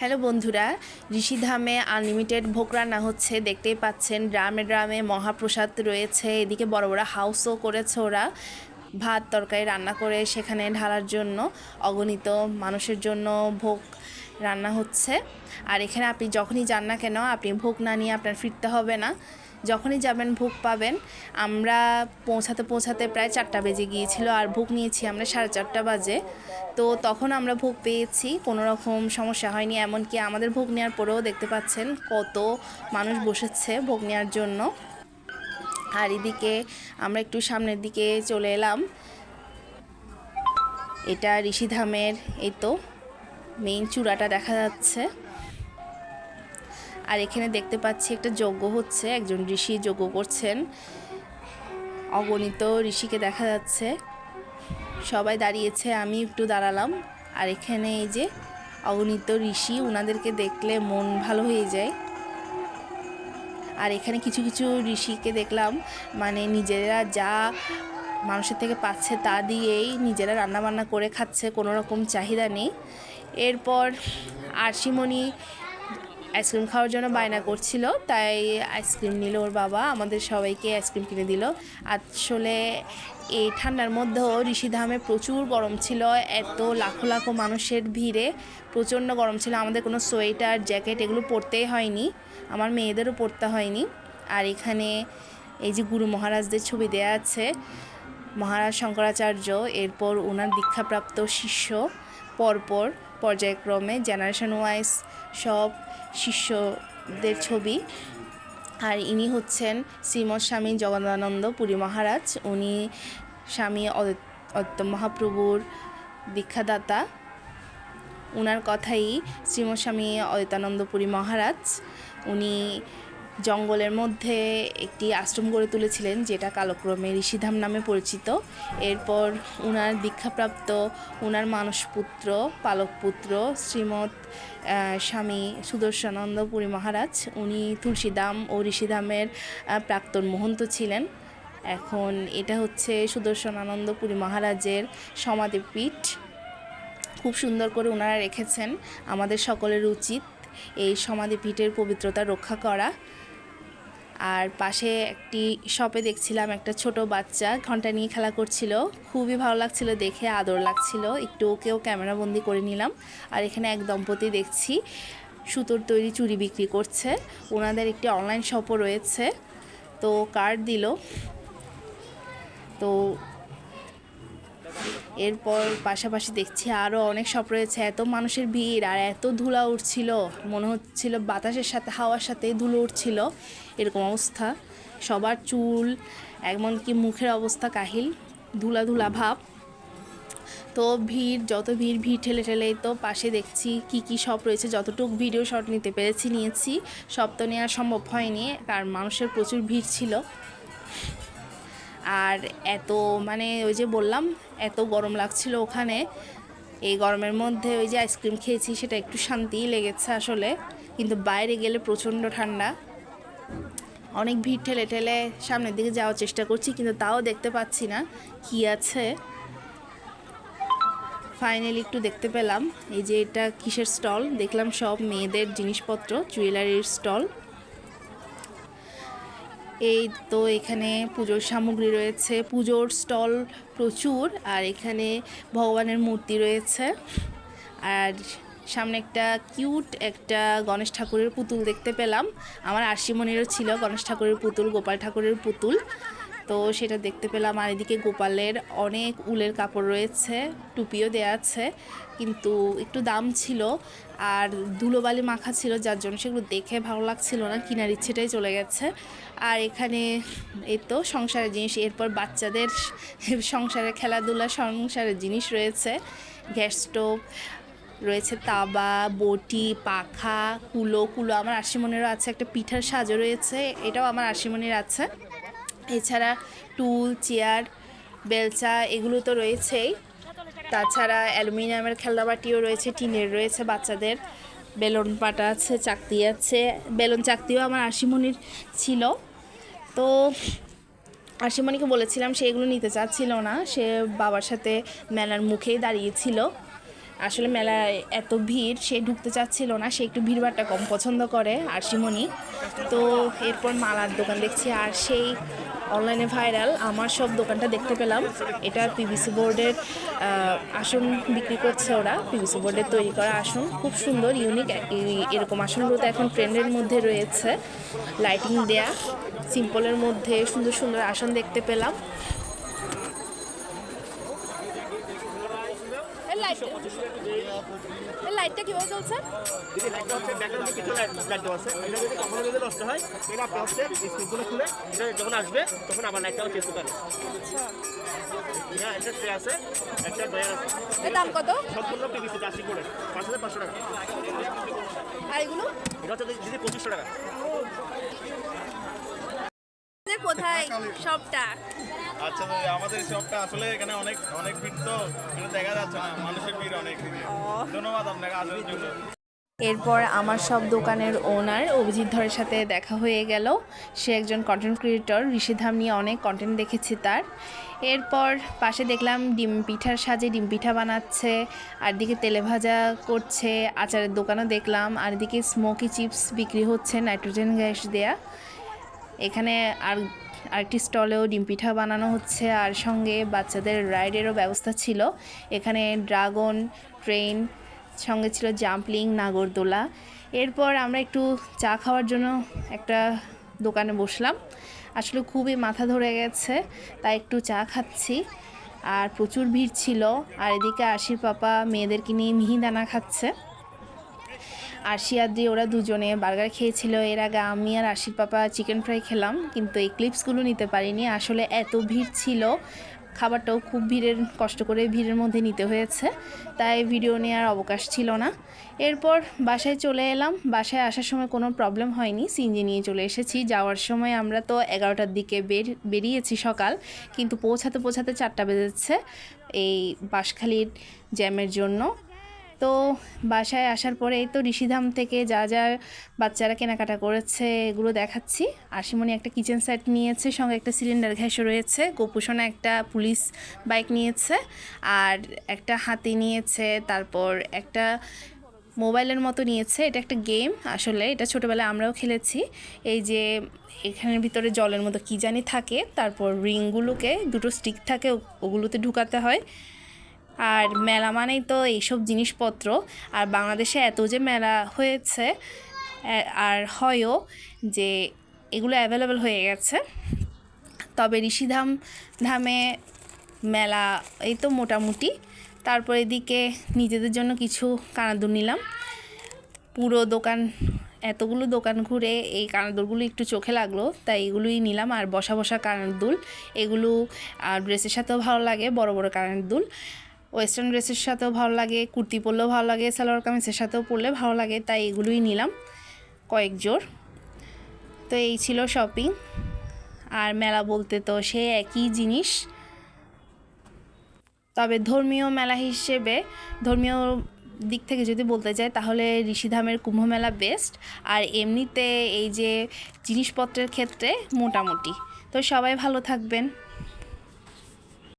Hello বন্ধুরা, ঋষিধামে unlimited ভোগ রান্না হচ্ছে, দেখতেই পাচ্ছেন। গ্রামে গ্রামে মহাপ্রসাদ রয়েছে, এদিকে বড় বড় হাউসও করেছে ওরা। ভাত তরকারি রান্না করে সেখানে ঢালার জন্য অগণিত মানুষের জন্য ভোগ রান্না হচ্ছে। আর এখানে আপনি যখনই যান না কেন, আপনি ভোগ না নিয়ে আপনার ফিরতে হবে না, যখনই যাবেন ভোগ পাবেন। আমরা পৌঁছাতে প্রায় 4টা বেজে গিয়েছিল, আর ভোগ নিয়েছি আমরা 4:30 বাজে। তো তখন আমরা ভোগ পেয়েছি, কোনো রকম সমস্যা হয়নি। এমনকি আমাদের ভোগ নেওয়ার পরেও দেখতে পাচ্ছেন কত মানুষ বসেছে ভোগ নেওয়ার জন্য। আর এদিকে আমরা একটু সামনের দিকে চলে এলাম। এটা ঋষিধামের এই তো মেইন চূড়াটা দেখা যাচ্ছে। আর এখানে দেখতে পাচ্ছি একটা যজ্ঞ হচ্ছে, একজন ঋষি যজ্ঞ করছেন। অগণিত ঋষিকে দেখা যাচ্ছে, সবাই দাঁড়িয়েছে, আমি একটু দাঁড়ালাম। আর এখানে এই যে অগণিত ঋষি, ওনাদেরকে দেখলে মন ভালো হয়ে যায়। আর এখানে কিছু কিছু ঋষিকে দেখলাম, মানে নিজেরা যা মানুষের থেকে পাচ্ছে তা দিয়েই নিজেরা রান্নাবান্না করে খাচ্ছে, কোনো রকম চাহিদা নেই। এরপর আরশিমণি আইসক্রিম খাওয়ার জন্য বায়না করছিল, তাই আইসক্রিম নিল ওর বাবা, আমাদের সবাইকে আইসক্রিম কিনে দিল। আসলে এই ঠান্ডার মধ্যেও ঋষিধামে প্রচুর গরম ছিল, এত লাখো লাখো মানুষের ভিড়ে প্রচণ্ড গরম ছিল। আমাদের কোনো সোয়েটার জ্যাকেট এগুলো পরতেই হয়নি, আমার মেয়েদেরও পরতে হয়নি। আর এখানে এই যে গুরু মহারাজদের ছবি দেয়া আছে, মহারাজ শঙ্করাচার্য, এরপর ওনার দীক্ষাপ্রাপ্ত শিষ্য, পরপর পর্যায়ক্রমে জেনারেশন ওয়াইজ সব শিষ্যদের ছবি। আর ইনি হচ্ছেন শ্রীমৎ স্বামী জগদানন্দ পুরী মহারাজ, উনি স্বামী অদ্বৈত মহাপ্রভুর দীক্ষাদাতা। ওনার কথাই শ্রীমৎ স্বামী অদ্বৈতানন্দ পুরী মহারাজ, উনি জঙ্গলের মধ্যে একটি আশ্রম গড়ে তুলেছিলেন, যেটা কালক্রমে ঋষিধাম নামে পরিচিত। এরপর ওনার দীক্ষাপ্রাপ্ত ওনার মানসপুত্র, পালকপুত্র শ্রীমৎ স্বামী সুদর্শনানন্দ পুরী মহারাজ, উনি তুলসীধাম ও ঋষিধামের প্রাক্তন মহন্ত ছিলেন। এখন এটা হচ্ছে সুদর্শনানন্দ পুরী মহারাজের সমাধিপীঠ, খুব সুন্দর করে ওনারা রেখেছেন। আমাদের সকলের উচিত এই সমাধিপীঠের পবিত্রতা রক্ষা করা। আর পাশে একটি শপে দেখছিলাম একটা ছোট বাচ্চা ঘন্টা নিয়ে খেলা করছিল, খুবই ভালো লাগছিল দেখে, আদর লাগছিল, একটু ওকেও ক্যামেরাবন্দি করে নিলাম। আর এখানে এক দম্পতি দেখছি সুতোর তৈরি চুড়ি বিক্রি করছে, ওনাদের একটি অনলাইন শপও রয়েছে। তো কার্ড দিল। তো এরপর পাশাপাশি দেখছি আরও অনেক শপ রয়েছে, এত মানুষের ভিড় আর এত ধুলা উঠছিল, মনে হচ্ছিল বাতাসের সাথে হাওয়ার সাথে ধুলো উঠছিল, এরকম অবস্থা। সবার চুল, এমনকি মুখের অবস্থা কাহিল, ধুলা ধুলা ভাব। তো ভিড়, যত ভিড় ঠেলে ঠেলেই তো পাশে দেখছি কি কি শপ রয়েছে, যতটুকু ভিডিও শট নিতে পেরেছি নিয়েছি, সব তো নেওয়া সম্ভব হয়নি কারণ মানুষের প্রচুর ভিড় ছিল। আর এত মানে ওই যে বললাম এত গরম লাগছিল ওখানে, এই গরমের মধ্যে ওই যে আইসক্রিম খেয়েছি সেটা একটু শান্তিই লেগেছে আসলে, কিন্তু বাইরে গেলে প্রচণ্ড ঠান্ডা। অনেক ভিড় ঠেলে ঠেলে সামনের দিকে যাওয়ার চেষ্টা করছি, কিন্তু তাও দেখতে পাচ্ছি না কি আছে। ফাইনালি একটু দেখতে পেলাম, এই যে এটা কিসের স্টল দেখলাম, সব মেয়েদের জিনিসপত্র, জুয়েলারির স্টল। এই তো এখানে পুজোর সামগ্রী রয়েছে, পুজোর স্টল প্রচুর। আর এখানে ভগবানের মূর্তি রয়েছে, আর সামনে একটা কিউট একটা গণেশ ঠাকুরের পুতুল দেখতে পেলাম। আমার আরশিমণিরও ছিল গণেশ ঠাকুরের পুতুল, গোপাল ঠাকুরের পুতুল, তো সেটা দেখতে পেলাম। আর এদিকে গোপালের অনেক উলের কাপড় রয়েছে, টুপিও দেয়া আছে, কিন্তু একটু দাম ছিল আর ধুলোবালি মাখা ছিল, যার জন্য সেগুলো দেখে ভালো লাগছিল না, কেনার ইচ্ছেটাই চলে গেছে। আর এখানে এই তো সংসারের জিনিস, এরপর বাচ্চাদের সংসারের খেলাধুলা, সংসারের জিনিস রয়েছে, গ্যাস স্টোভ রয়েছে, তাবা, বটি, পাখা, কুলো আমার আরশিমণিরও আছে, একটা পিঠার সাজও রয়েছে, এটাও আমার আরশিমণির আছে। এছাড়া টুল, চেয়ার, বেলচা এগুলো তো রয়েছেই, তাছাড়া অ্যালুমিনিয়ামের খেলনাবাটিও রয়েছে, টিনের রয়েছে বাচ্চাদের, বেলুন পাটা আছে, চাকতি আছে, বেলুন চাকতিও আমার আরশিমণির ছিল। তো আরশিমণিকে বলেছিলাম, সে এগুলো নিতে চাচ্ছিল না, সে বাবার সাথে মেলার মুখেই দাঁড়িয়েছিল। আসলে মেলায় এত ভিড়, সে ঢুকতে চাচ্ছিল না, সে একটু ভিড়ভাড়টা কম পছন্দ করে আরশিমণি। তো এরপর মালার দোকান দেখছি, আর সেই অনলাইনে ভাইরাল আমার সব দোকানটা দেখতে পেলাম। এটা পিভিসি বোর্ডের আসন বিক্রি করছে ওরা, পিভিসি বোর্ডের তৈরি করা আসন, খুব সুন্দর ইউনিক। এরকম আসনগুলো তো এখন ট্রেন্ডের মধ্যে রয়েছে, লাইটিং দেয়া, সিম্পলের মধ্যে সুন্দর সুন্দর আসন দেখতে পেলাম। লাইটটা কিভাবে চলছে? লাইটটা হচ্ছে ব্যাকগ্রাউন্ডে কিছু লাইট দেওয়া আছে, এটা যদি কখনো যদি নষ্ট হয় এটা আপনি হচ্ছে স্ক্রিনগুলো খুলে এটা যখন আসবে তখন আবার লাইটটাও চেঞ্জ করতে পারেন। হ্যাঁ, একটা ট্রে আছে, একটা ড্রয়ার আছে। এর দাম কত? সম্পূর্ণ পিভিসি প্লাস্টিক করে 5500 টাকা। আর এগুলো এটা হচ্ছে দিদি 2500 টাকা। কোথায় শপটা? আচ্ছা, তো আমাদের শপটা আসলে এখানে অনেক অনেক ভিড়, তো এখানে দেখা যাচ্ছে না, মানুষের ভিড় অনেক। ধন্যবাদ আপনাকে আসার জন্য। এরপর আমার সব দোকানের ওনার অভিজিৎ ধরের সাথে দেখা হয়ে গেল। সে একজন কন্টেন্ট ক্রিয়েটর, ঋষিধাম নিয়ে অনেক কন্টেন্ট দেখেছি তার। এরপর পাশে দেখলাম ডিম পিঠার সাজে ডিম পিঠা বানাচ্ছে, আর দিকে তেলে ভাজা করছে, আচারের দোকানও দেখলাম, আর এদিকে স্মোকি চিপস বিক্রি হচ্ছে নাইট্রোজেন গ্যাস দেয়া। এখানে আরেকটি স্টলেও ডিম পিঠা বানানো হচ্ছে, আর সঙ্গে বাচ্চাদের রাইডেরও ব্যবস্থা ছিল। এখানে ড্রাগন ট্রেন, সঙ্গে ছিল জাম্পলিং, নাগরদোলা। এরপর আমরা একটু চা খাওয়ার জন্য একটা দোকানে বসলাম। আসলে খুবই মাথা ধরে গেছে, তাই একটু চা খাচ্ছি। আর প্রচুর ভিড় ছিল। আর এদিকে আশির পাপা মেয়েদেরকে নিয়ে মিহিদানা খাচ্ছে। আরশি আদ্রি ওরা দুজনে বার্গার খেয়েছিল। এর আগে আমি আর আশির পাপা চিকেন ফ্রাই খেলাম, কিন্তু এই ক্লিপসগুলো নিতে পারিনি। আসলে এত ভিড় ছিল, খাবারটাও খুব কষ্ট করে ভিড়ের মধ্যে নিতে হয়েছে, তাই ভিডিও নেওয়ার অবকাশ ছিল না। এরপর বাসায় চলে এলাম। বাসায় আসার সময় কোনো প্রবলেম হয়নি, সিএনজি নিয়ে চলে এসেছি। যাওয়ার সময় আমরা তো 11টার দিকে বেরিয়েছি সকাল, কিন্তু পৌঁছাতে 4টা বেজেছে এই বাঁশখালীর জ্যামের জন্য। তো বাসায় আসার পরে এই তো ঋষিধাম থেকে যা যা বাচ্চারা কেনাকাটা করেছে এগুলো দেখাচ্ছি। আশিমণি একটা কিচেন সেট নিয়েছে, সঙ্গে একটা সিলিন্ডার গ্যাসও রয়েছে। গোপুসোনা একটা পুলিশ বাইক নিয়েছে, আর একটা হাতি নিয়েছে, তারপর একটা মোবাইলের মতো নিয়েছে। এটা একটা গেম, আসলে এটা ছোটোবেলায় আমরাও খেলেছি। এই যে এখানের ভিতরে জলের মতো কী জানি থাকে, তারপর রিংগুলোকে দুটো স্টিক থাকে, ওগুলোতে ঢুকাতে হয়। আর মেলা মানেই তো এইসব জিনিসপত্র। আর বাংলাদেশে এত যে মেলা হয়েছে আর হয়ও যে এগুলো অ্যাভেলেবেল হয়ে গেছে। তবে ধামে মেলা এই তো মোটামুটি। তারপর এদিকে নিজেদের জন্য কিছু কানাদুল নিলাম। পুরো দোকান, এতগুলো দোকান ঘুরে এই কানাদুলগুলো একটু চোখে লাগলো, তাই এগুলোই নিলাম। আর বসা বসা কানাদুল, এগুলো ড্রেসের সাথেও ভালো লাগে, বড় বড় কানাদুল। ওয়েস্টার্ন ড্রেসের সাথেও ভালো লাগে, কুর্তি পরলেও ভালো লাগে, সালোয়ার কামিজের সাথেও পরলে ভালো লাগে, তাই এগুলোই নিলাম কয়েক জোড়। তো এই ছিল শপিং। আর মেলা বলতে তো সে একই জিনিস। তবে ধর্মীয় মেলা হিসেবে, ধর্মীয় দিক থেকে যদি বলতে চাই, তাহলে ঋষিধামের কুম্ভ মেলা বেস্ট। আর এমনিতে এই যে জিনিসপত্রের ক্ষেত্রে মোটামুটি। তো সবাই ভালো থাকবেন।